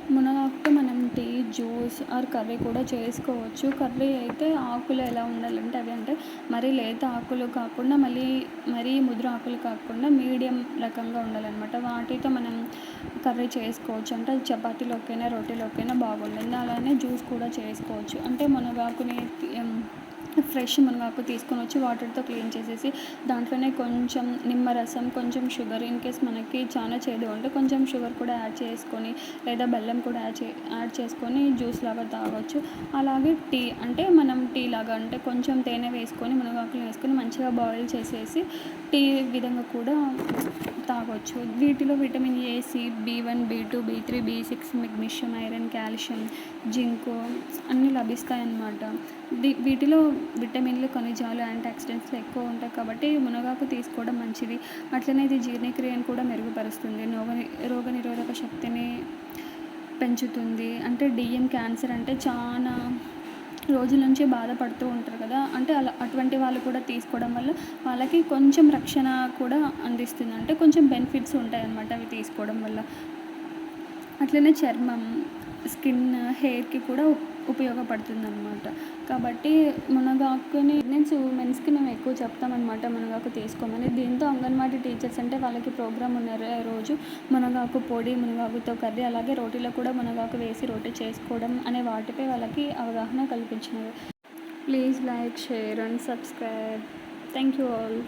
మునగాకుతో మనం tea, juice or curry కూడా చేసుకోవచ్చు. కర్రీ అయితే ఆకులు ఎలా ఉండాలంటే అవి అంటే మరీ లేత ఆకులు కాకుండా మరీ ముదురు ఆకులు కాకుండా మీడియం రకంగా ఉండాలనమాట. వాటితో మనం కర్రీ చేసుకోవచ్చు. అంటే అది చపాతీలోకైనా, రోటీలోకైనా బాగుంటుంది. అలానే జ్యూస్ కూడా చేసుకోవచ్చు. అంటే మునగాకుని ఫ్రెష్ మునగాకు తీసుకొనొచ్చి వాటర్‌తో క్లీన్ చేసేసి దాంట్లోనే కొంచెం నిమ్మరసం, కొంచెం షుగర్ ఇన్‌కేస్ మనకి చాలా చేదుగా ఉంటే కొంచెం షుగర్ కూడా యాడ్ చేసుకొని లేదా బెల్లం కూడా యాడ్ చేసుకొని జ్యూస్ లాగా తాగొచ్చు. అలాగే టీ అంటే మనం టీ లాగా అంటే కొంచెం తేనె వేసుకొని మునగాకులు వేసుకొని మంచిగా బాయిల్ చేసేసి టీ విధంగా కూడా తాగొచ్చు. వీటిలో vitamin A, C, బి1, బి2, బి3, B6, magnesium, iron, calcium, zinc అన్నీ లభిస్తాయన్నమాట. వీటిలో విటమిన్లు, ఖనిజాలు, యాంటీ ఆక్సిడెంట్స్ ఎక్కువ ఉంటాయి కాబట్టి మునగాకు తీసుకోవడం మంచిది. అట్లనే ఇది జీర్ణక్రియను కూడా మెరుగుపరుస్తుంది. రోగనిరోధక శక్తిని పెంచుతుంది. అంటే క్యాన్సర్ అంటే చాలా రోజుల నుంచి బాధపడుతూ ఉంటారు కదా! అంటే అటువంటి వాళ్ళు కూడా తీసుకోవడం వల్ల వాళ్ళకి కొంచెం రక్షణ కూడా అందిస్తుంది. అంటే కొంచెం బెనిఫిట్స్ ఉంటాయన్నమాట అవి తీసుకోవడం వల్ల. అట్లనే చర్మం, స్కిన్, హెయిర్‌కి కూడా ఉపయోగపడుతుందనమాట. కాబట్టి మునగాకుని ప్రెగ్నెన్సీ ఉమెన్స్‌కి మేము ఎక్కువ చెప్తామనమాట మునగాకు తీసుకోమని. దీంతో అంగన్వాడీ టీచర్స్ అంటే వాళ్ళకి ప్రోగ్రామ్ ఉన్న రోజు మునగాకు పొడి, మునగాకుతో కర్రీ అలాగే రోటీలో కూడా మునగాకు వేసి రోటీ చేసుకోవడం అనే వాటిపై వాళ్ళకి అవగాహన కల్పించినారు. Please like, share and subscribe. Thank you all.